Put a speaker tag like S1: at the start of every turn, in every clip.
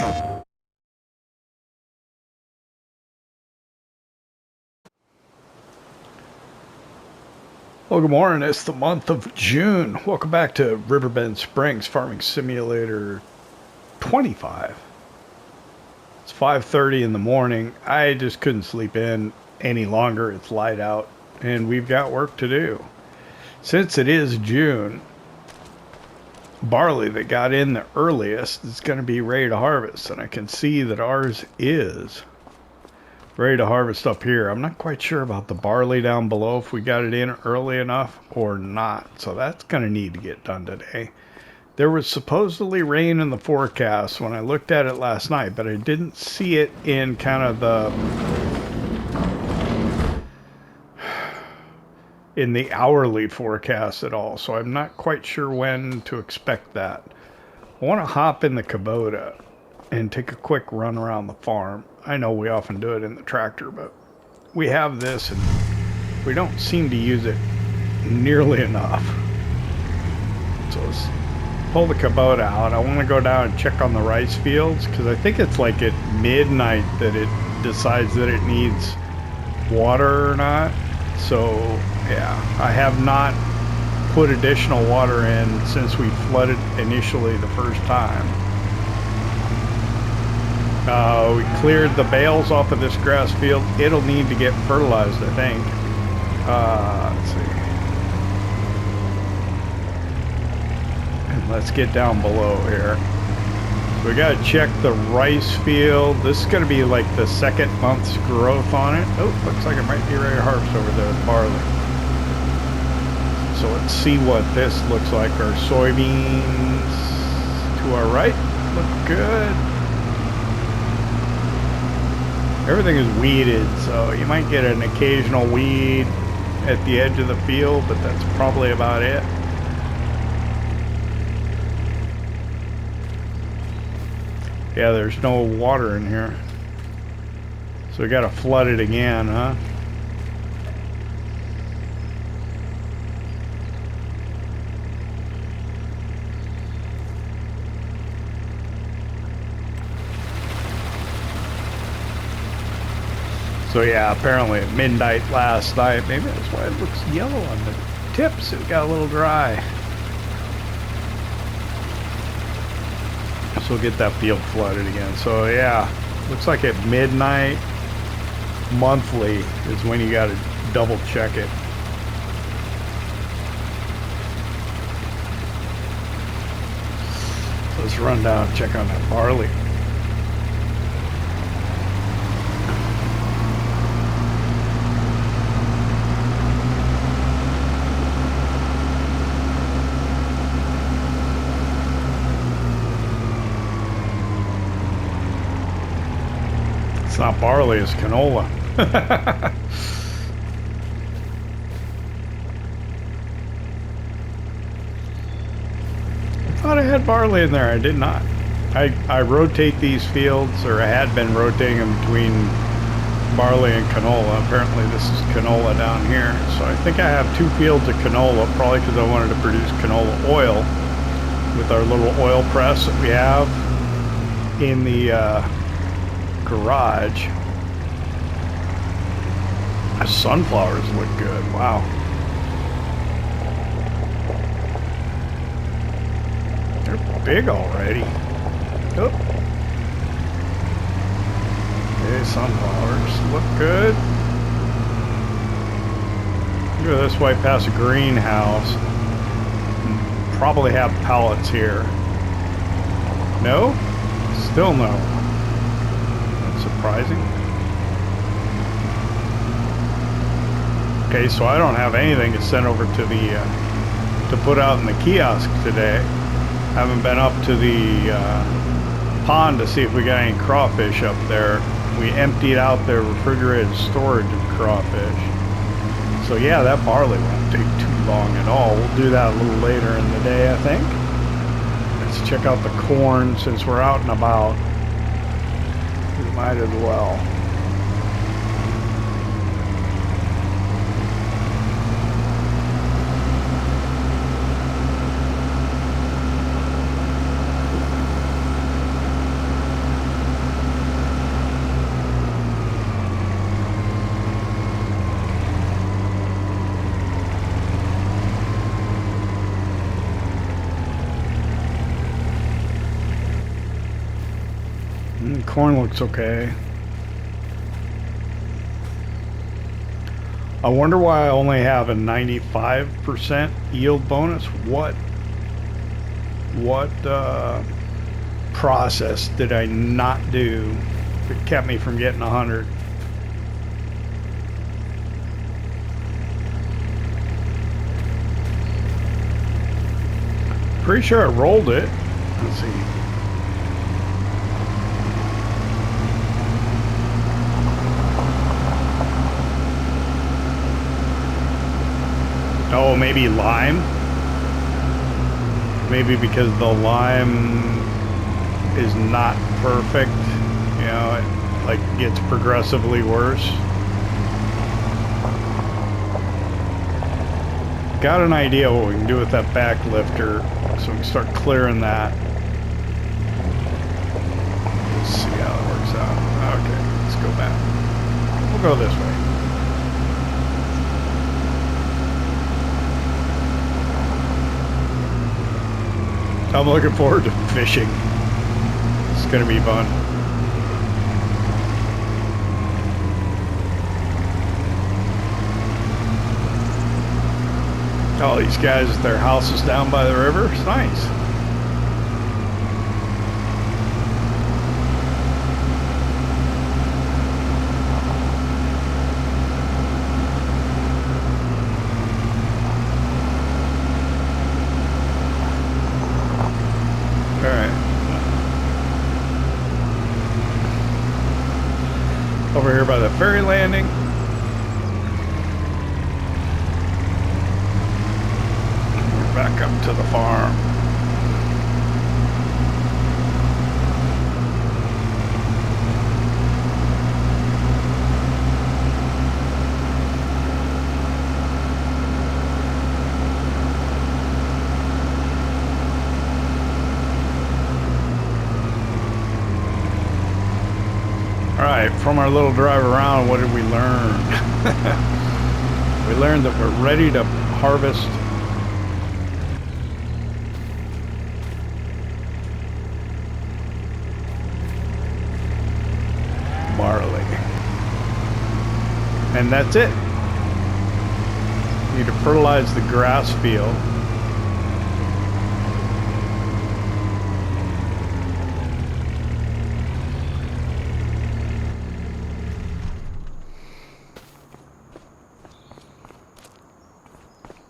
S1: Well, good morning. It's the month of June. Welcome back to Riverbend Springs Farming Simulator 25. It's 5:30 in the morning. I just couldn't sleep in any longer. It's light out, and we've got work to do. Since it is June, barley that got in the earliest is going to be ready to harvest, and I can see that ours is ready to harvest up here. I'm not quite sure about the barley down below, if we got it in early enough or not. So that's going to need to get done today. There was supposedly rain in the forecast when I looked at it last night, but I didn't see it in kind of in the hourly forecast at all. So I'm not quite sure when to expect that. I want to hop in the Kubota and take a quick run around the farm. I know we often do it in the tractor, but we have this and we don't seem to use it nearly enough. So let's pull the Kubota out. I want to go down and check on the rice fields, because I think it's like at midnight that it decides that it needs water or not. So yeah, I have not put additional water in since we flooded initially the first time. We cleared the bales off of this grass field. It'll need to get fertilized, I think. Let's see. And let's get down below here. So we got to check the rice field. This is going to be like the second month's growth on it. Oh, looks like it might be ready to harvest over there with barley. So let's see what this looks like. Our soybeans to our right look good. Everything is weeded, so you might get an occasional weed at the edge of the field, but that's probably about it. Yeah, there's no water in here. So we got to flood it again, huh? So yeah, apparently at midnight last night, maybe that's why it looks yellow on the tips. It got a little dry. So we'll get that field flooded again. So yeah, looks like at midnight monthly is when you got to double check it. Let's run down and check on that barley. It's not barley, it's canola. I thought I had barley in there. I did not. I rotate these fields, or I had been rotating them between barley and canola. Apparently this is canola down here. So I think I have 2 fields of canola, probably because I wanted to produce canola oil with our little oil press that we have in the garage. The sunflowers look good. Wow. They're big already. Oh. Okay, sunflowers look good. Look at this way past a greenhouse. Probably have pallets here. No? Still no. Surprising. Okay, so I don't have anything to send over to the to put out in the kiosk today. Haven't been up to the pond to see if we got any crawfish up there. We emptied out their refrigerated storage of crawfish. So yeah, that barley won't take too long at all. We'll do that a little later in the day, I think. Let's check out the corn since we're out and about. We might as well. Corn looks okay. I wonder why I only have a 95% yield bonus. What process did I not do that kept me from getting 100? Pretty sure I rolled it. Let's see. Oh, maybe lime? Maybe because the lime is not perfect. You know, it like gets progressively worse. Got an idea what we can do with that back lifter, so we can start clearing that. Let's see how it works out. Okay, let's go back. We'll go this way. I'm looking forward to fishing. It's gonna be fun. Oh, these guys, their house is down by the river. It's nice. Over here by the ferry landing. We're back up to the farm. Alright, from our little drive around, what did we learn? We learned that we're ready to harvest barley. And that's it. We need to fertilize the grass field.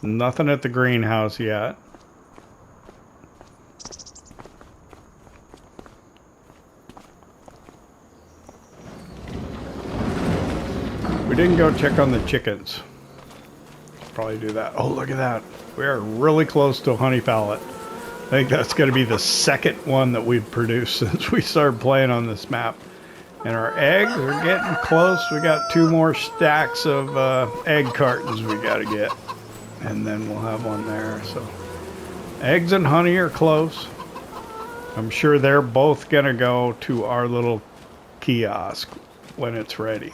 S1: Nothing at the greenhouse yet. We didn't go check on the chickens. Probably do that. Oh, look at that. We are really close to a honey pallet. I think that's going to be the second one that we've produced since we started playing on this map. And our eggs are getting close. We got 2 more stacks of egg cartons we got to get. And then we'll have one there. So eggs and honey are close. I'm sure they're both gonna go to our little kiosk when it's ready.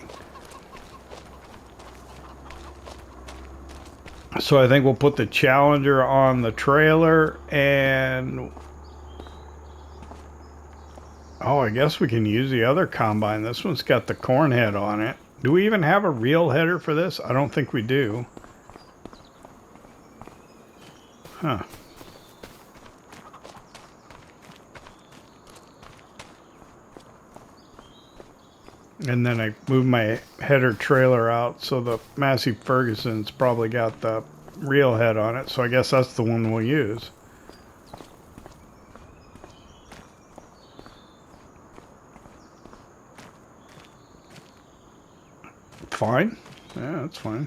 S1: So I think we'll put the Challenger on the trailer, and oh, I guess we can use the other combine. This one's got the corn head on it. Do we even have a real header for this? I don't think we do. Huh. And then I moved my header trailer out, so the Massey Ferguson's probably got the real head on it, so I guess that's the one we'll use. Fine. Yeah, that's fine.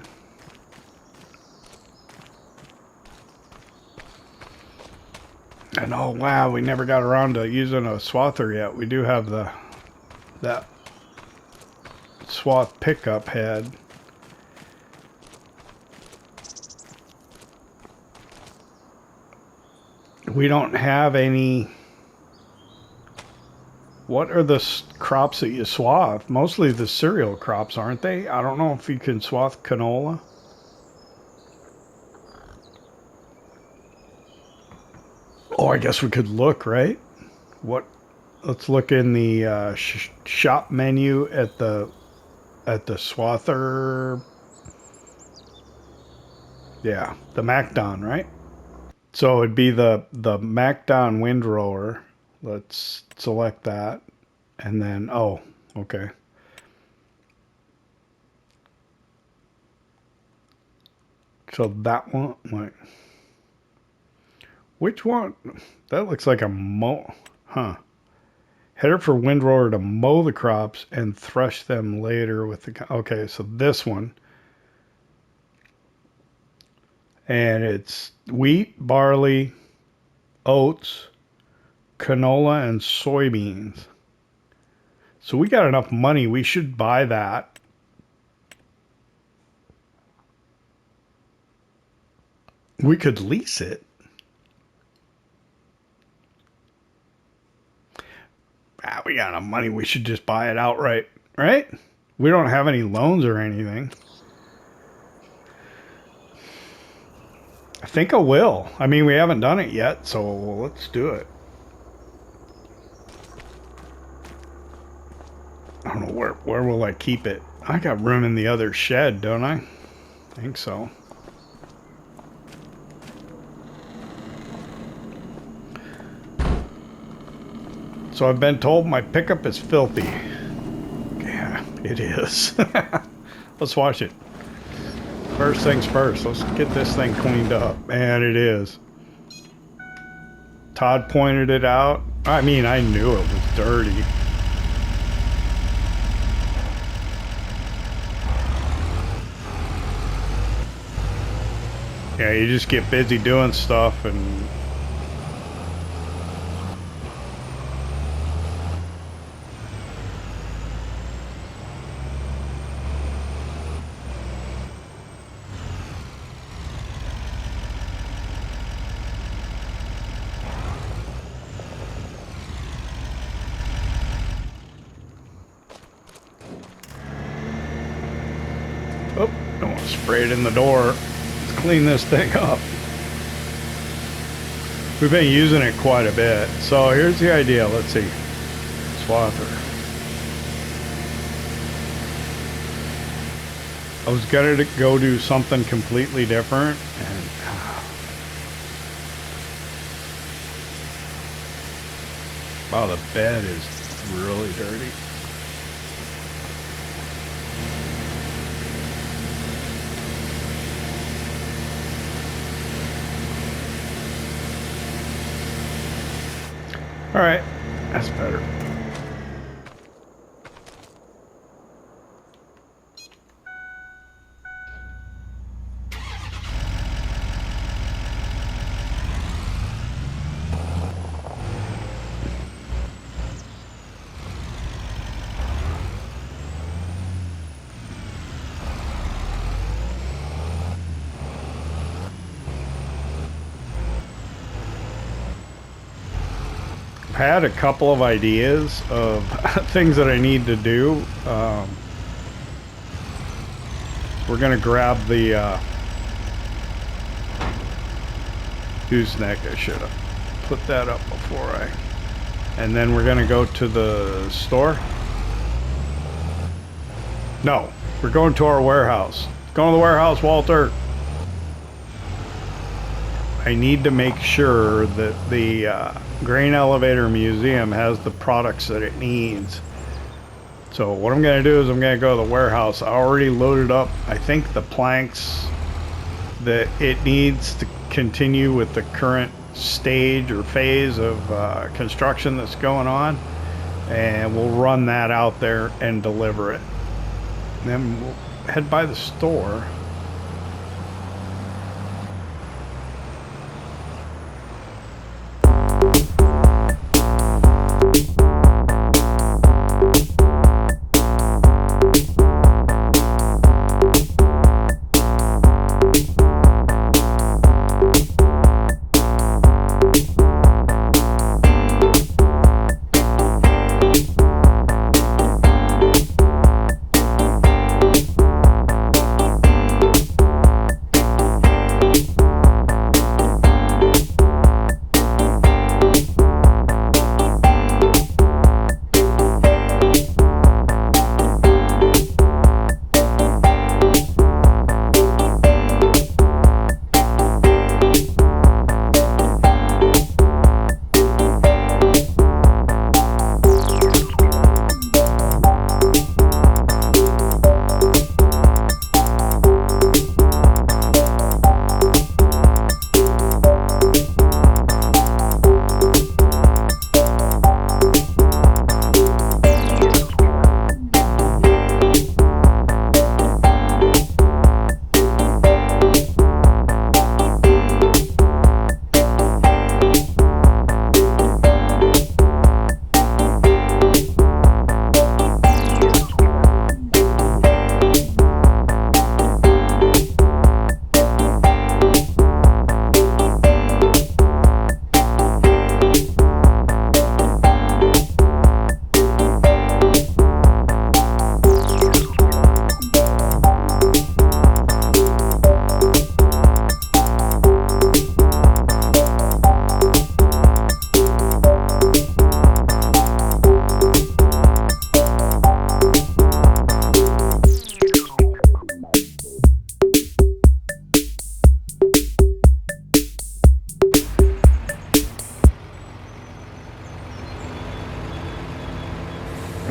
S1: And oh wow, we never got around to using a swather yet. We do have that swath pickup head. We don't have any. What are the crops that you swath? Mostly the cereal crops, aren't they? I don't know if you can swath canola. Oh, I guess we could look, right? What let's look in the shop menu at the Swather. Yeah, the MacDon, right? So it'd be the MacDon windrower. Let's select that, and then okay. So that one, like, which one? That looks like a header for windrower to mow the crops and thresh them later with the. Okay, so this one. And it's wheat, barley, oats, canola, and soybeans. So we got enough money. We should buy that. We could lease it. We got enough money. We should just buy it outright, right? We don't have any loans or anything. I think I will. I mean, we haven't done it yet, so let's do it. I don't know, where will I keep it? I got room in the other shed, don't I? I think so. So I've been told my pickup is filthy. Yeah, it is. Let's watch it. First things first, let's get this thing cleaned up. And it is. Todd pointed it out. I mean, I knew it was dirty. Yeah, you just get busy doing stuff and... Oh, don't want to spray it in the door. Let's clean this thing up. We've been using it quite a bit. So here's the idea. Let's see. Swather. I was going to go do something completely different. And wow, the bed is really dirty. All right, that's better. Had a couple of ideas of things that I need to do. We're gonna grab the gooseneck. I should have put that up before and then we're gonna go to the store. No, we're going to our warehouse. Going to the warehouse, Walter. I need to make sure that the Grain Elevator Museum has the products that it needs. So what I'm going to do is I'm going to go to the warehouse. I already loaded up, I think, the planks that it needs to continue with the current stage or phase of construction that's going on. And we'll run that out there and deliver it. And then we'll head by the store.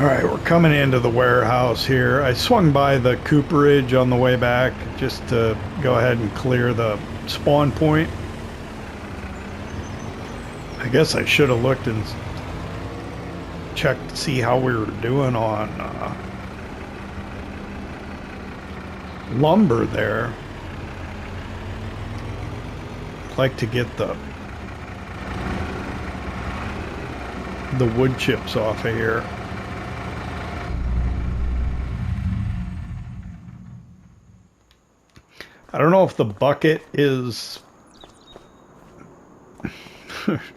S1: All right, we're coming into the warehouse here. I swung by the cooperage on the way back just to go ahead and clear the spawn point. I guess I should have looked and checked to see how we were doing on lumber there. I'd like to get the wood chips off of here. I don't know if the bucket is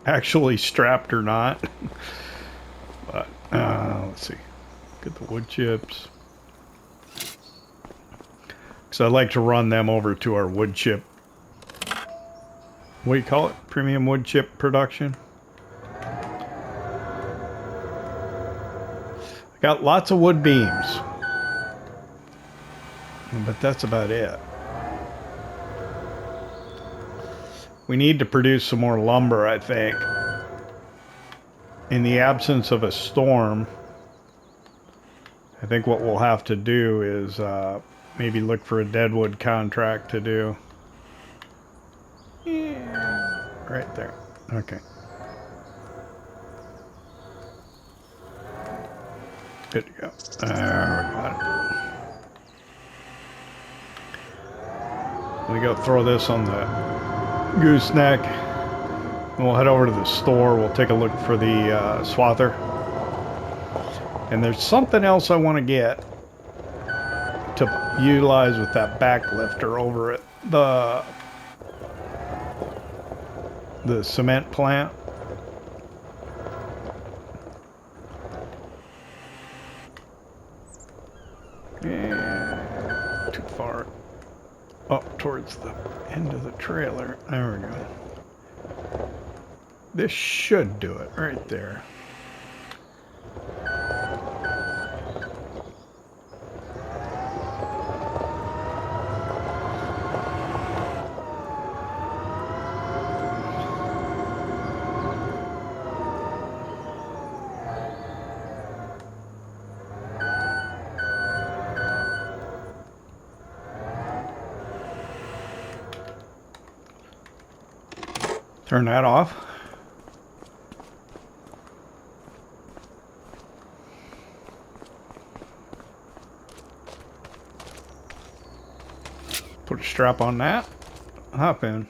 S1: actually strapped or not, but let's see. Get the wood chips, because I like to run them over to our wood chip. What do you call it? Premium wood chip production. I got lots of wood beams, but that's about it. We need to produce some more lumber, I think. In the absence of a storm, I think what we'll have to do is maybe look for a deadwood contract to do. Yeah, right there. Okay. Good to go. There, we got it. Let me go throw this on the gooseneck, and we'll head over to the store. We'll take a look for the swather, and there's something else I want to get to utilize with that back lifter over at the cement plant. And too far up towards the end of the trailer. There we go. This should do it right there. Turn that off. Put a strap on that. Hop in.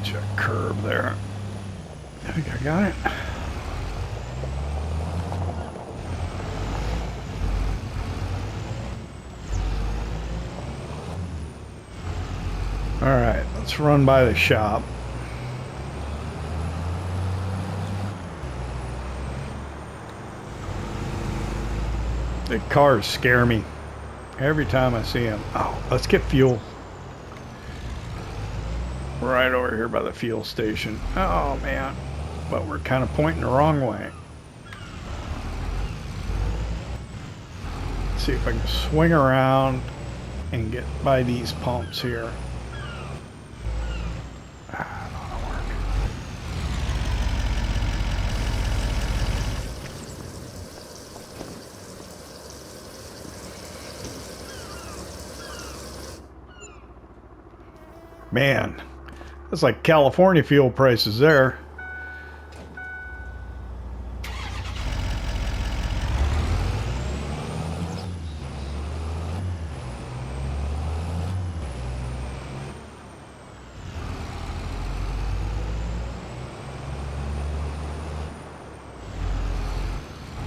S1: Check curb there. I think I got it. All right, let's run by the shop. The cars scare me every time I see them. Oh, let's get fuel. Right over here by the fuel station. Oh man, but we're kind of pointing the wrong way. Let's see if I can swing around and get by these pumps here. That'll work. Man, that's like California fuel prices there.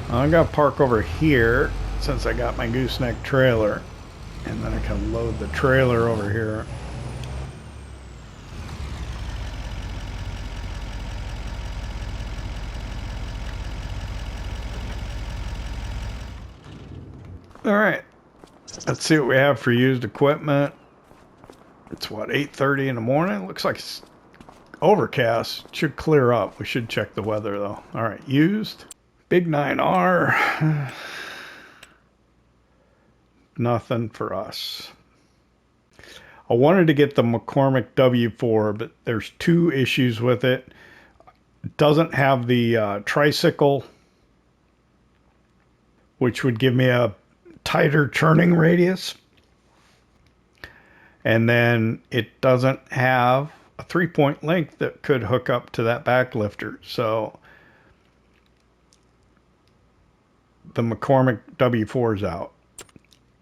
S1: I'm gonna park over here since I got my gooseneck trailer, and then I can load the trailer over here. All right, let's see what we have for used equipment. It's what, 8:30 in the morning? Looks like it's overcast. Should clear up. We should check the weather though. All right, used Big 9R. Nothing for us. I wanted to get the McCormick W4, but there's two issues with it. It doesn't have the tricycle, which would give me a tighter turning radius. And then it doesn't have a 3-point link that could hook up to that back lifter. So the McCormick W4 is out.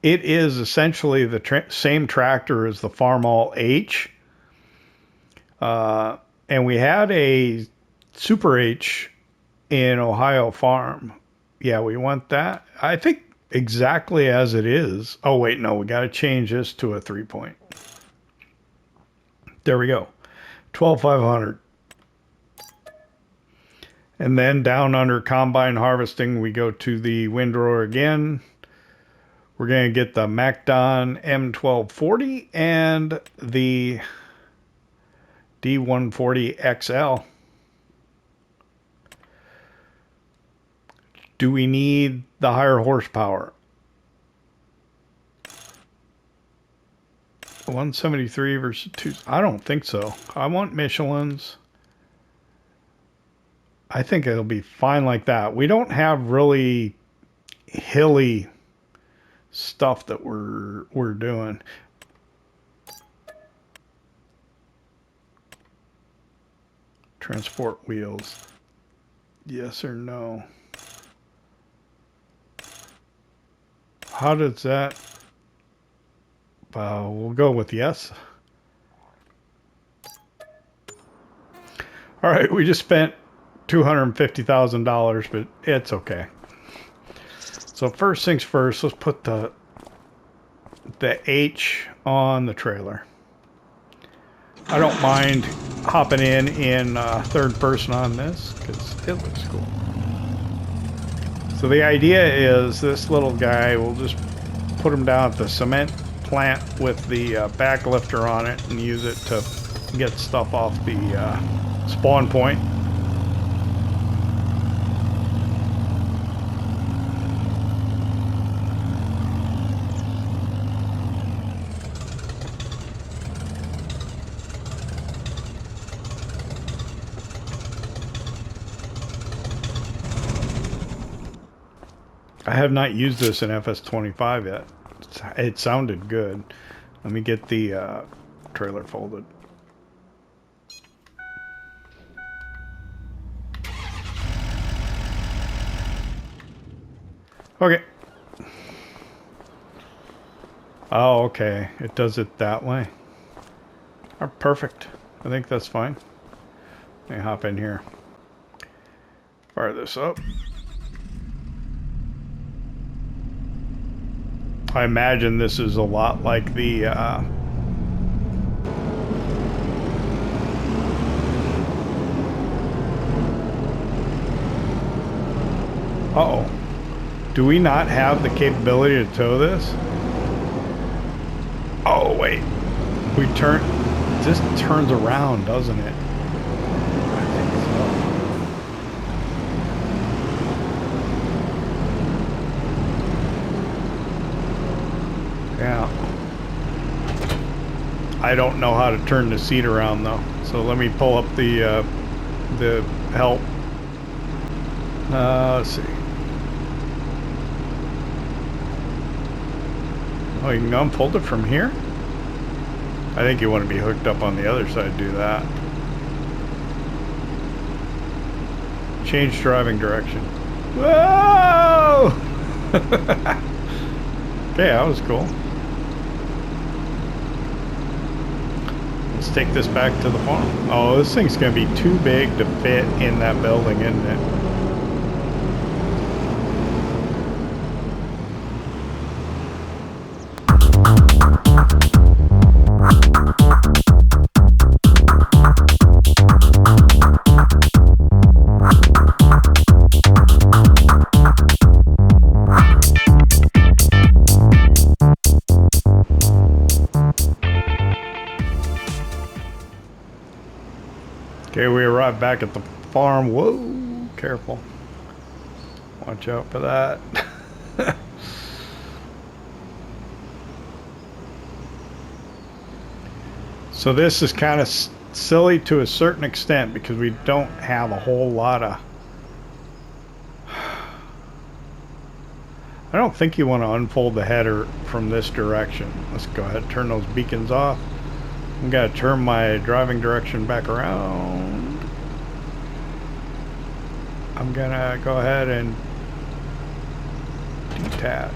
S1: It is essentially the same tractor as the Farmall H. And we had a Super H in Ohio Farm. Yeah, we want that. I think exactly as it is. Oh, wait, no, we got to change this to a 3-point. There we go. 12,500. And then down under combine harvesting, we go to the windrower again. We're going to get the MacDon M1240 and the D140 XL. Do we need the higher horsepower? 173 versus 2. I don't think so. I want Michelin's. I think it'll be fine like that. We don't have really hilly stuff that we're doing. Transport wheels. Yes or no? How does that? We'll go with yes. All right, we just spent $250,000, but it's okay. So first things first, let's put the H on the trailer. I don't mind hopping in third person on this because it looks cool. So the idea is this little guy, we'll just put him down at the cement plant with the back lifter on it and use it to get stuff off the spawn point. I have not used this in FS25 yet. It sounded good. Let me get the trailer folded. Okay. Oh, okay. It does it that way. Oh, perfect. I think that's fine. Let me hop in here. Fire this up. I imagine this is a lot like the uh-oh. Do we not have the capability to tow this? Oh, wait. We turn... This turns around, doesn't it? I think so. Yeah. I don't know how to turn the seat around though. So let me pull up the help. Let's see. Oh, you can unfold it from here? I think you want to be hooked up on the other side to do that. Change driving direction. Whoa! Okay, that was cool. Let's take this back to the farm. Oh, this thing's gonna be too big to fit in that building, isn't it? Okay, we arrived back at the farm. Whoa, careful. Watch out for that. So this is kind of silly to a certain extent because we don't have a whole lot of... I don't think you want to unfold the header from this direction. Let's go ahead and turn those beacons off. I'm going to turn my driving direction back around. I'm going to go ahead and detach.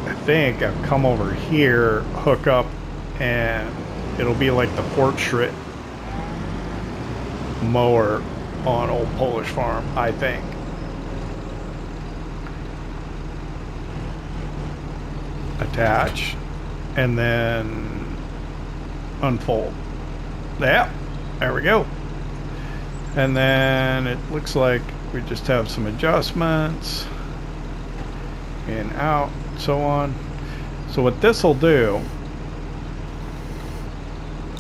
S1: I think I've come over here, hook up, and it'll be like the portrait mower on Old Polish Farm, I think. Attach, and then unfold. Yeah, there we go. And then it looks like we just have some adjustments in, out, so on. So what this will do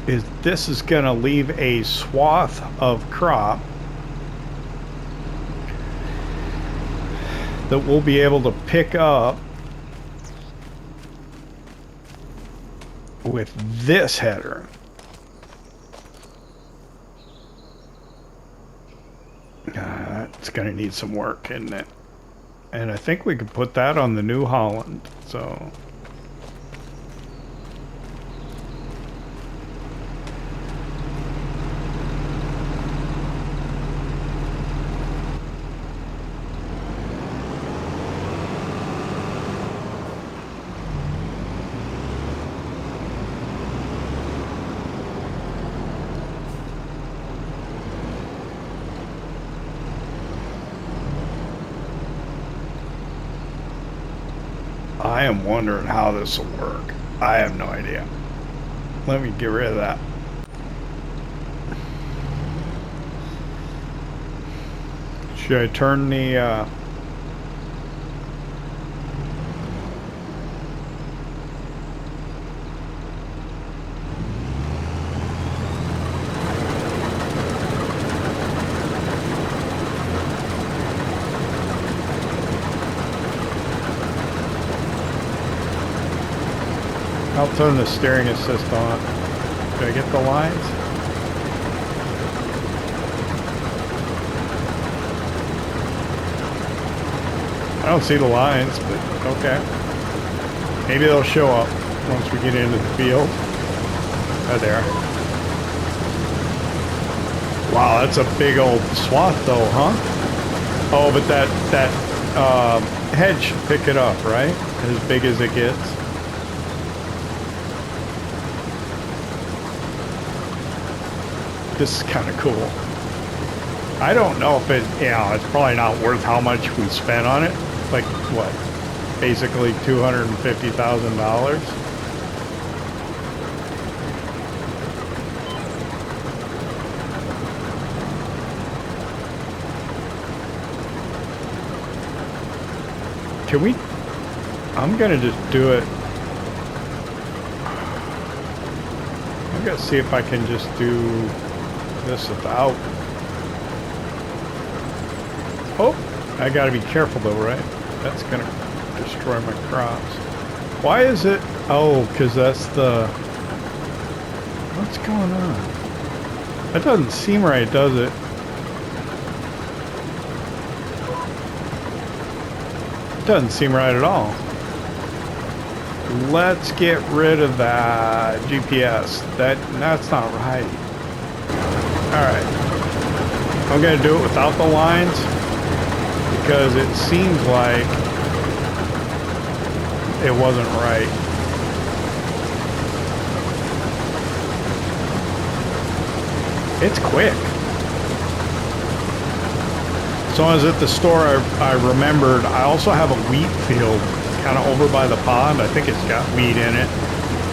S1: is this is going to leave a swath of crop that we'll be able to pick up with this header. It's going to need some work, isn't it? And I think we could put that on the New Holland. So I am wondering how this will work. I have no idea. Let me get rid of that. Should I turn the I'll turn the steering assist on. Do I get the lines? I don't see the lines, but okay. Maybe they'll show up once we get into the field. Oh, there. Wow, that's a big old swath though, huh? Oh, but that hedge should pick it up, right? As big as it gets. This is kind of cool. I don't know if it, it's probably not worth how much we spent on it. Like, what? Basically $250,000. Can we? I'm gonna just do it. I'm gonna see if I can just do this without. Oh, I gotta be careful though, right? That's gonna destroy my crops. Why is it? Oh, because that's the... What's going on? That doesn't seem right, does it? It doesn't seem right at all. Let's get rid of that GPS. That's not right. Alright. I'm going to do it without the lines because it seems like it wasn't right. It's quick. So I was at the store, I remembered I also have a wheat field kind of over by the pond. I think it's got wheat in it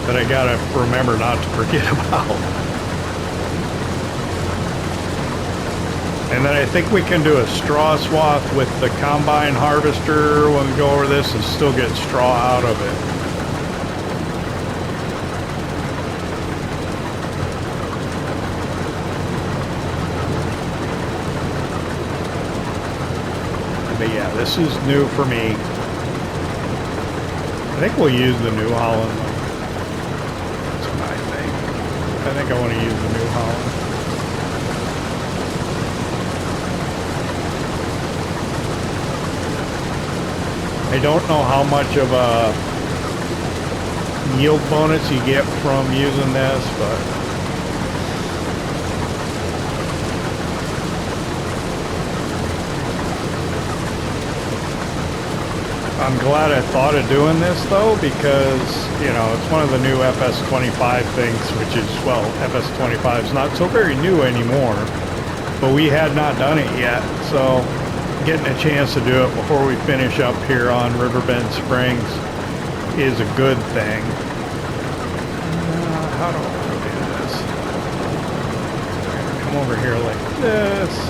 S1: that I got to remember not to forget about. And then I think we can do a straw swath with the combine harvester when we go over this and still get straw out of it. this is new for me. I think we'll use the New Holland one. That's what I think. I think I want to use the New Holland. I don't know how much of a yield bonus you get from using this, but I'm glad I thought of doing this though, because, you know, it's one of the new FS25 things, which is, well, FS25 is not so very new anymore, but we had not done it yet, so getting a chance to do it before we finish up here on Riverbend Springs is a good thing. How do I do this? Come over here like this.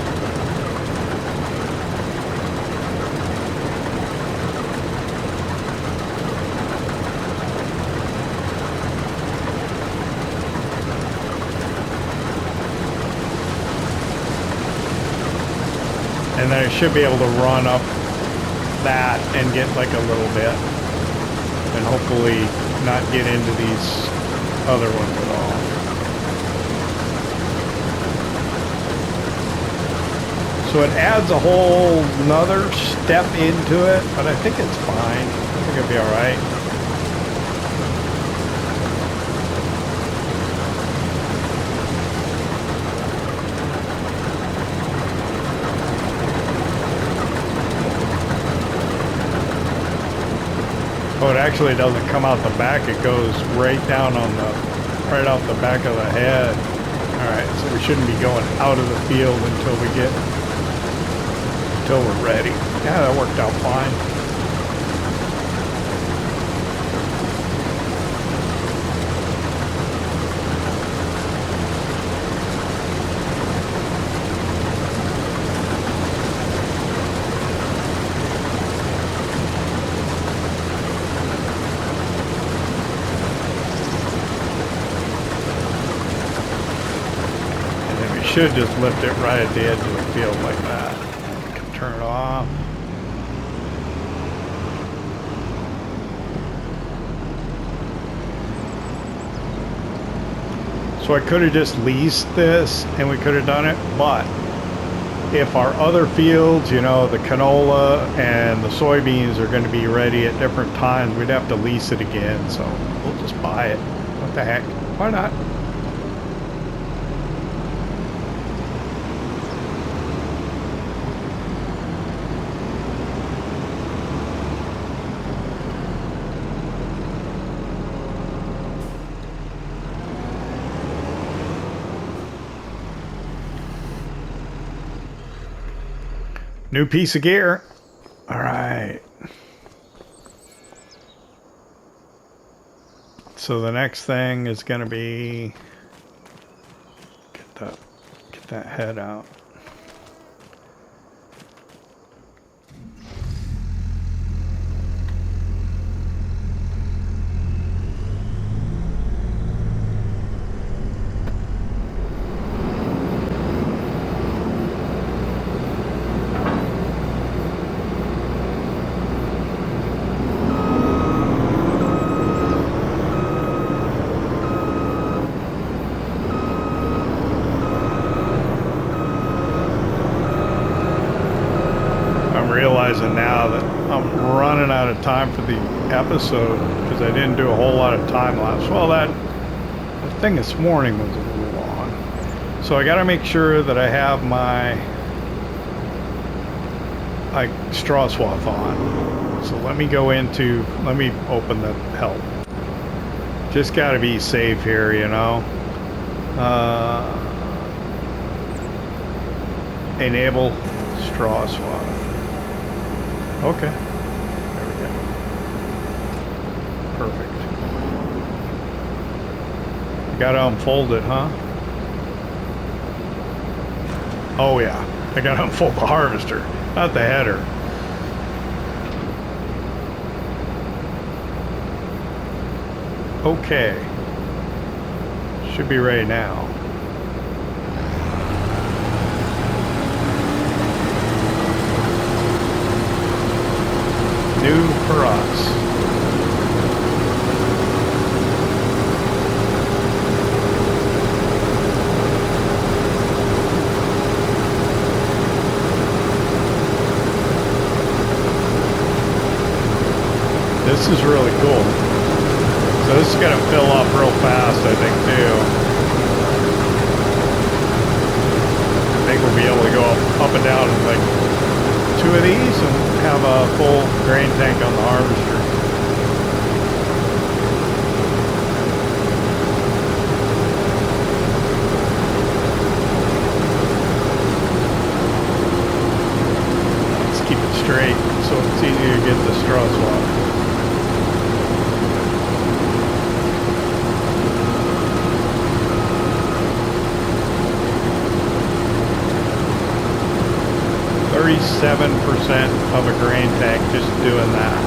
S1: And then I should be able to run up that and get like a little bit. And hopefully not get into these other ones at all. So it adds a whole nother step into it, but I think it's fine. I think it'll be alright. Oh, it actually doesn't come out the back. It goes right down on the, right off the back of the head. All right, so we shouldn't be going out of the field until we're ready. Yeah, that worked out fine. Should just lift it right at the edge of the field like that. You can turn it off. So I could have just leased this and we could have done it, but if our other fields, you know, the canola and the soybeans are going to be ready at different times, we'd have to lease it again. So we'll just buy it. What the heck? Why not? New piece of gear. All right. So the next thing is going to be get that head out. Now that I'm running out of time for the episode because I didn't do a whole lot of time lapse. Well, that thing this morning was a little long, so I got to make sure that I have my straw swath on. So let me open the help. Just got to be safe here, you know. Enable straw swath. Okay. There we go. Perfect. You gotta unfold it, huh? Oh yeah. I gotta unfold the harvester, not the header. Okay. Should be ready now. new for us. This is really cool. So this is going to fill up real fast, I think, too. I think we'll be able to go up and down like 2 of these and have a full grain tank on the harvester. Let's keep it straight so it's easier to get the straw swap. $37% of a grain tank just doing that.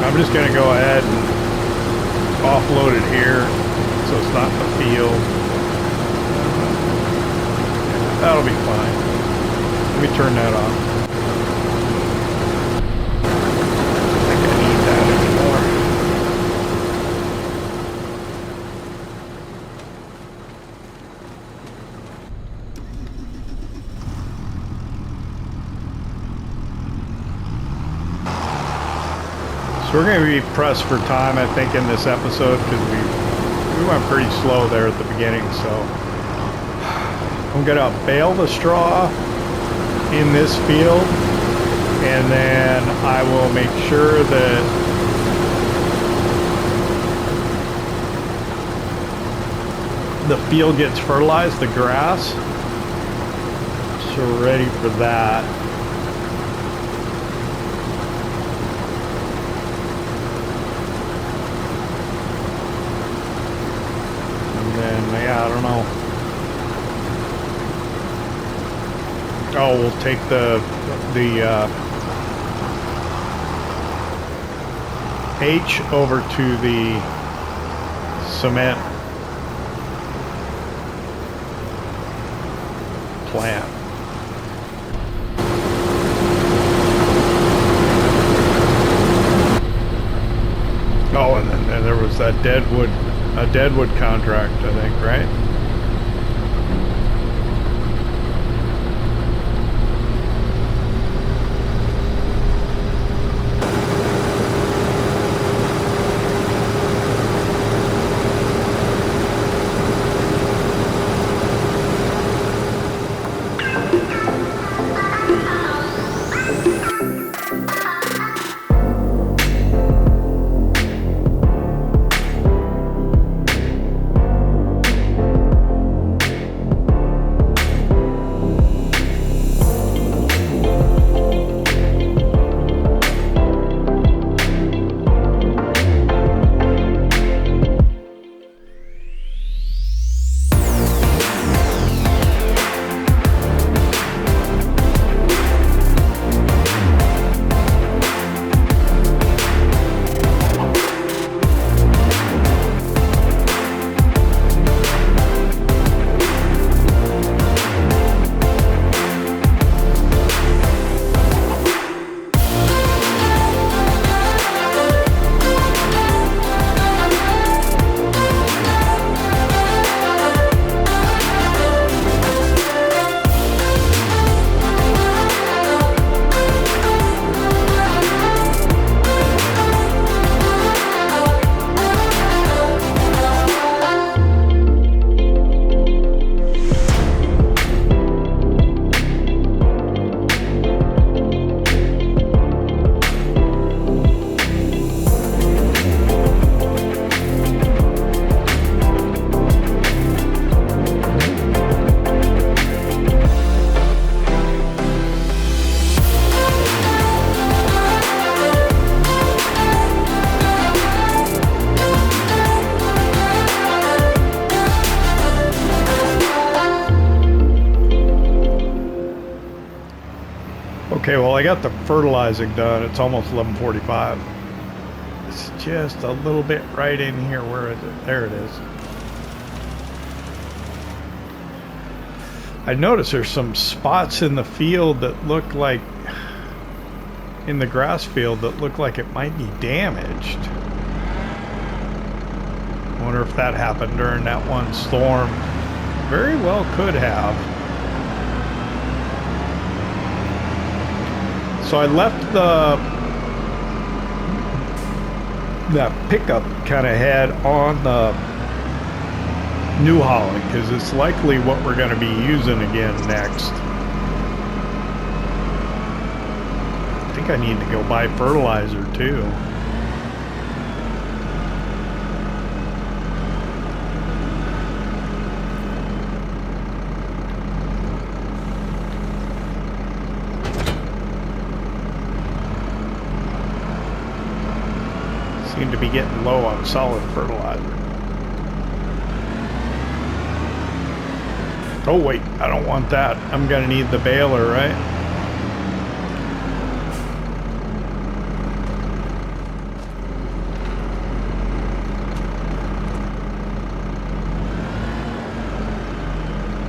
S1: I'm just going to go ahead and offload it here so it's not in the field. That'll be fine. Let me turn that off. I don't think I need that anymore. We're going to be pressed for time, I think, in this episode because we went pretty slow there at the beginning. So I'm going to bale the straw in this field, and then I will make sure that the field gets fertilized, the grass. So we're ready for that. Yeah, I don't know. Oh, we'll take the H over to the cement plant. Oh, and then there was that a deadwood contract, I think, right? Okay, well, I got the fertilizing done. It's almost 11:45. It's just a little bit right in here. Where is it? There it is. I noticed there's some spots in the field that look like, in the grass field, that look like it might be damaged. I wonder if that happened during that one storm. Very well could have. So I left that pickup kind of head on the New Holland because it's likely what we're going to be using again next. I think I need to go buy fertilizer too. Seem to be getting low on solid fertilizer. Oh wait, I don't want that. I'm gonna need the baler, right?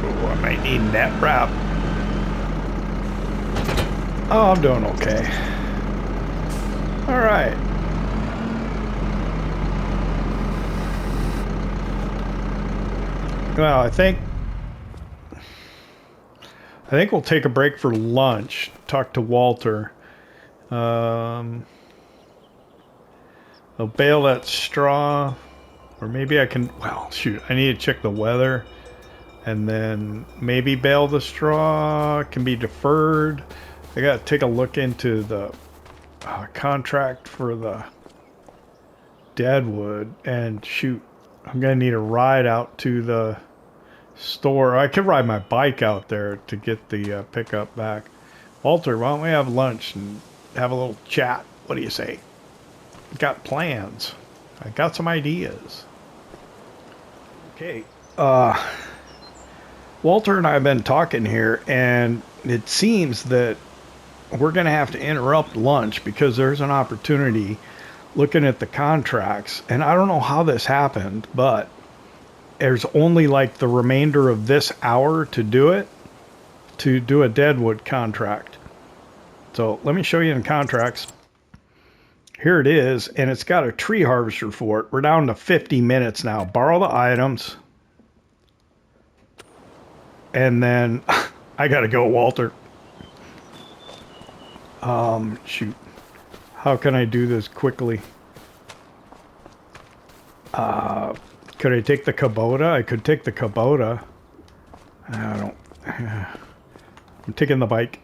S1: Oh, I might need net wrap. Oh, I'm doing okay. All right. Well, I think we'll take a break for lunch. Talk to Walter. I'll bale that straw, or maybe I can. Well, shoot, I need to check the weather, and then maybe bale the straw. Can be deferred. I got to take a look into the contract for the deadwood, and shoot, I'm gonna need a ride out to the store. I could ride my bike out there to get the pickup back. Walter, why don't we have lunch and have a little chat? What do you say? Got plans. I got some ideas. Okay. Walter and I have been talking here, and it seems that we're going to have to interrupt lunch because there's an opportunity looking at the contracts. And I don't know how this happened, but there's only like the remainder of this hour to do it, to do a deadwood contract. So let me show you in contracts. Here it is, and it's got a tree harvester for it. We're down to 50 minutes now. Borrow the items. And then I gotta go, Walter. Shoot. How can I do this quickly? Could I take the Kubota? I could take the Kubota. I don't. I'm taking the bike.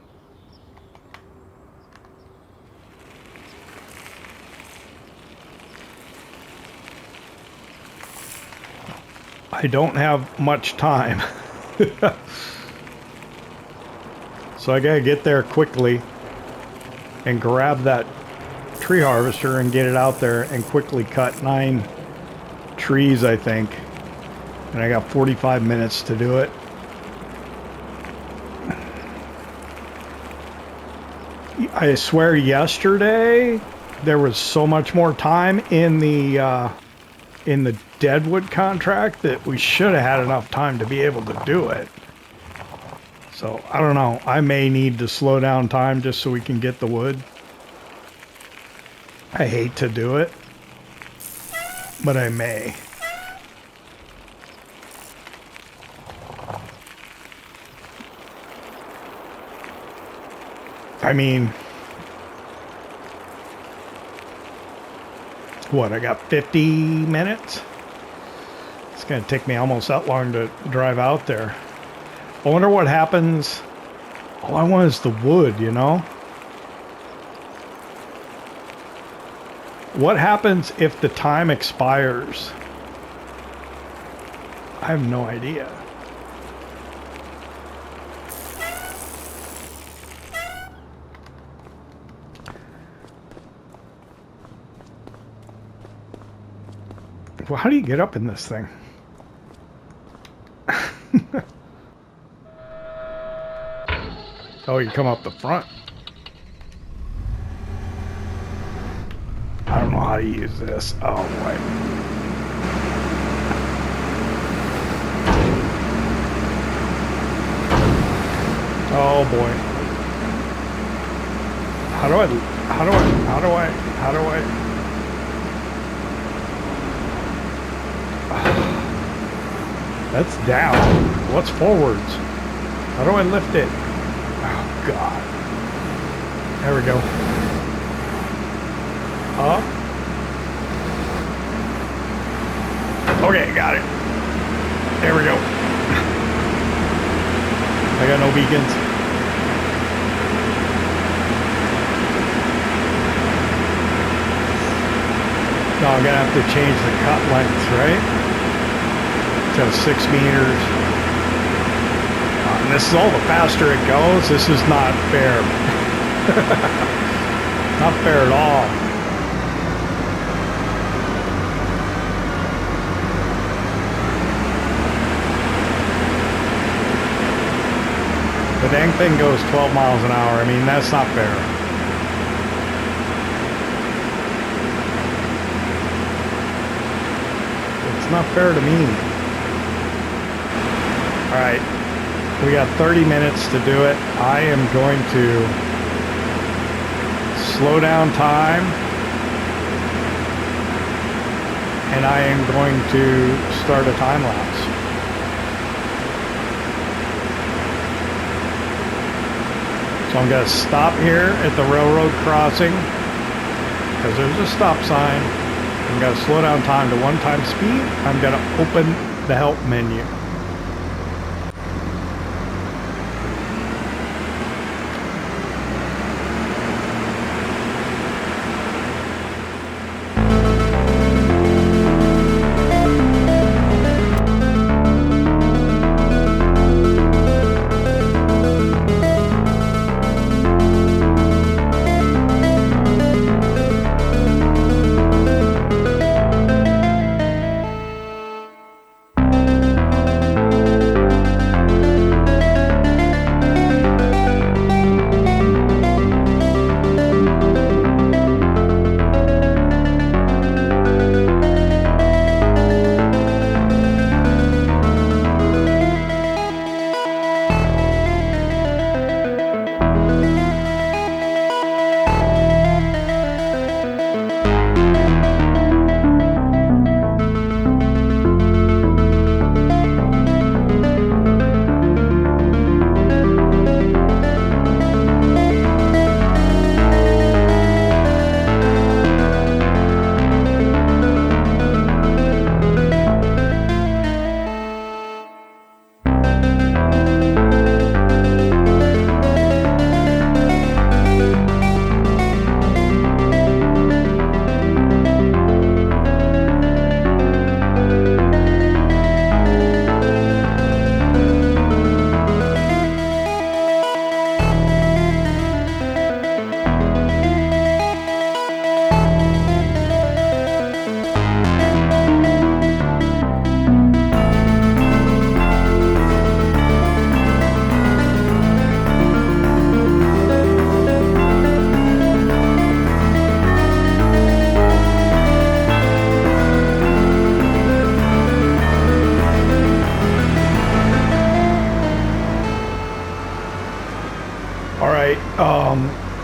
S1: I don't have much time. So I gotta get there quickly and grab that tree harvester and get it out there and quickly cut 9 trees, I think. And I got 45 minutes to do it. I swear yesterday there was so much more time in the deadwood contract that we should have had enough time to be able to do it. So I don't know. I may need to slow down time just so we can get the wood. I hate to do it, but I may. I mean, what, I got 50 minutes? It's going to take me almost that long to drive out there. I wonder what happens. All I want is the wood, you know? What happens if the time expires? I have no idea. Well, how do you get up in this thing? Oh, you come up the front. how to use this. Oh boy. Oh boy. How do I? That's down. What's forwards? How do I lift it? Oh God. There we go. Up. Okay, got it. There we go. I got no beacons. No, I'm gonna have to change the cut length, right? To 6 meters. And this is all the faster it goes. This is not fair. Not fair at all. The dang thing goes 12 miles an hour. I mean, that's not fair. It's not fair to me. All right, we got 30 minutes to do it. I am going to slow down time, and I am going to start a time lapse. So I'm going to stop here at the railroad crossing because there's a stop sign. I'm going to slow down time to 1 times speed. I'm going to open the help menu.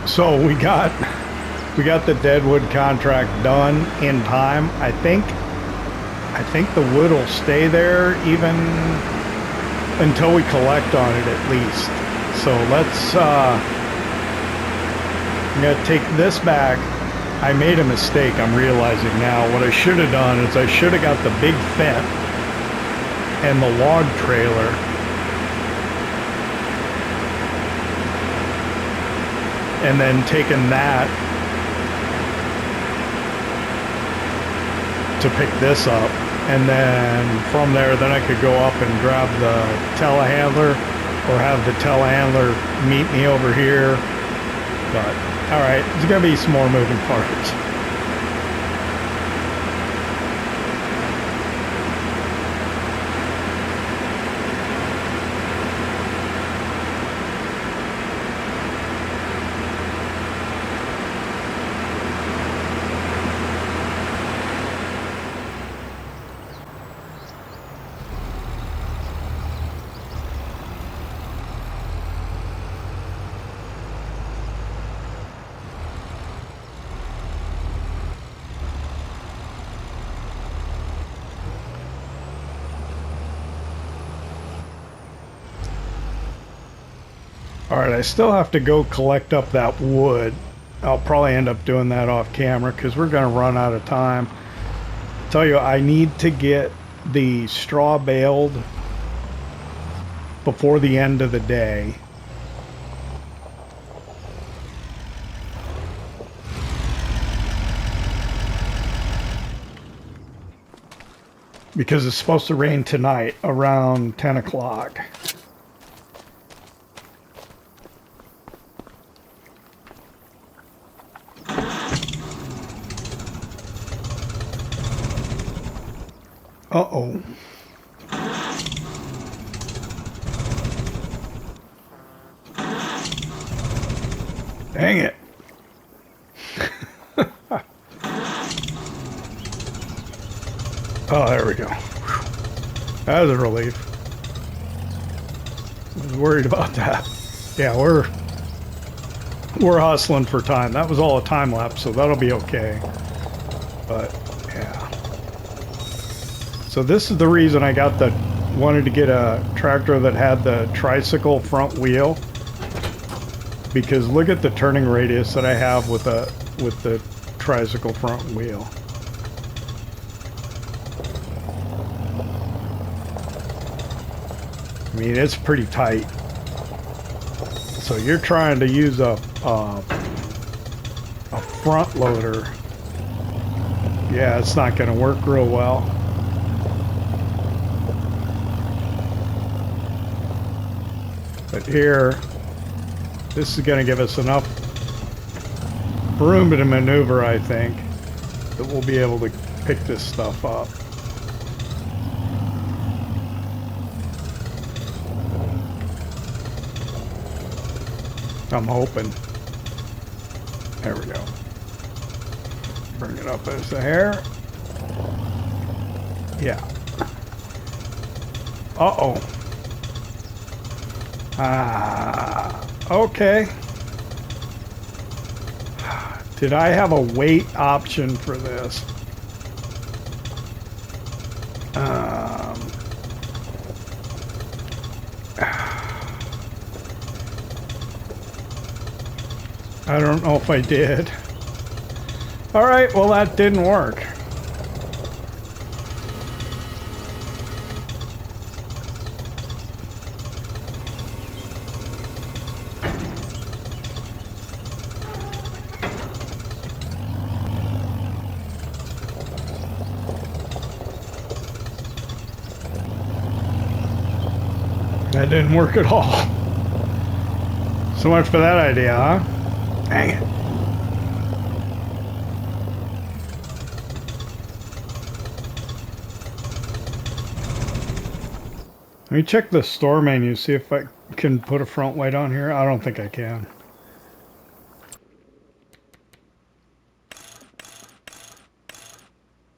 S1: So we got the Deadwood contract done in time. I think the wood will stay there even until we collect on it at least. So let's I'm gonna take this back. I made a mistake, I'm realizing now. What I should have done is I should have got the big fence and the log trailer and then taken that to pick this up, and then from there then I could go up and grab the telehandler or have the telehandler meet me over here. But all right, there's gonna be some more moving parts. All right, I still have to go collect up that wood. I'll probably end up doing that off camera because we're going to run out of time. Tell you, I need to get the straw baled before the end of the day. Because it's supposed to rain tonight around 10 o'clock. Uh-oh. Dang it. Oh, there we go. That was a relief. I was worried about that. Yeah, we're hustling for time. That was all a time lapse, so that'll be okay. But yeah. So this is the reason I wanted to get a tractor that had the tricycle front wheel. Because look at the turning radius that I have with the tricycle front wheel. I mean, it's pretty tight. So you're trying to use a front loader. Yeah, it's not going to work real well. But here, this is going to give us enough room to maneuver, I think, that we'll be able to pick this stuff up. I'm hoping. There we go. Bring it up as a hair. Yeah. Uh-oh. Okay. Did I have a weight option for this? I don't know if I did. All right, well, that didn't work. That didn't work at all. So much for that idea, huh? Dang it. Let me check the store menu, see if I can put a front weight on here. I don't think I can.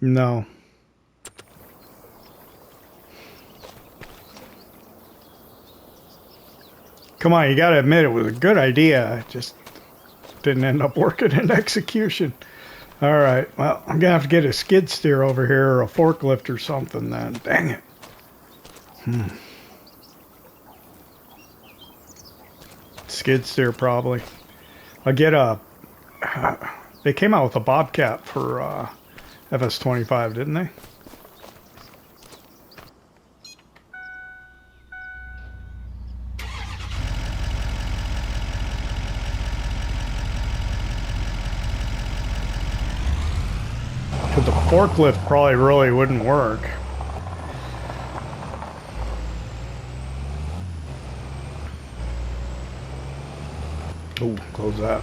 S1: No. Come on, you gotta admit it was a good idea. It just didn't end up working in execution. All right, well, I'm gonna have to get a skid steer over here or a forklift or something then. Dang it. Skid steer probably. I'll get a... They came out with a Bobcat for FS25, didn't they? Because the forklift probably really wouldn't work. Oh, close that.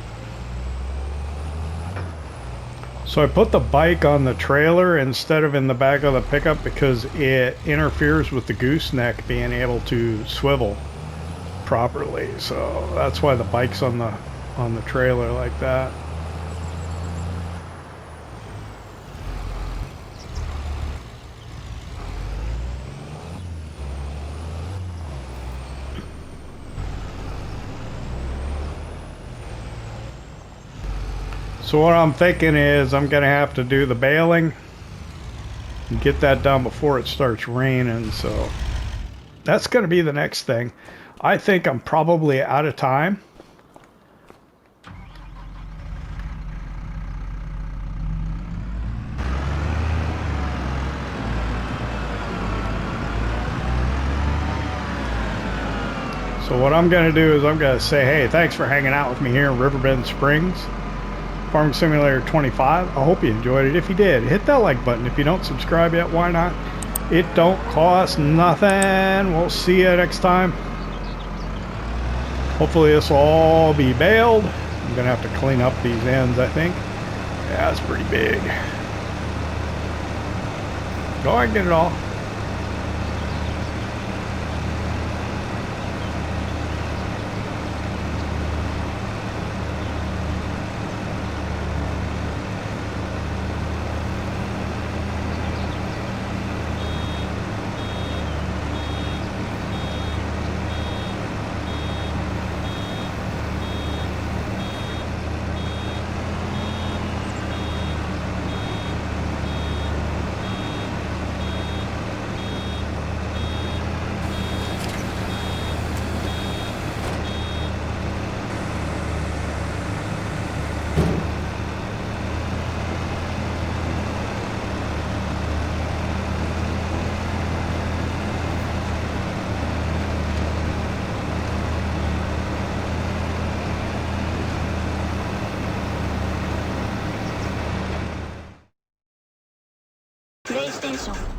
S1: So I put the bike on the trailer instead of in the back of the pickup because it interferes with the gooseneck being able to swivel properly. So that's why the bike's on the trailer like that. So what I'm thinking is I'm going to have to do the baling and get that done before it starts raining. So that's going to be the next thing. I think I'm probably out of time. So what I'm going to do is I'm going to say, hey, thanks for hanging out with me here in Riverbend Springs, Farming Simulator 25. I hope you enjoyed it. If you did, hit that like button. If you don't subscribe yet, why not? It don't cost nothing. We'll see you next time. Hopefully this will all be baled. I'm going to have to clean up these ends, I think. Yeah, it's pretty big. Go ahead and get it all.
S2: PlayStation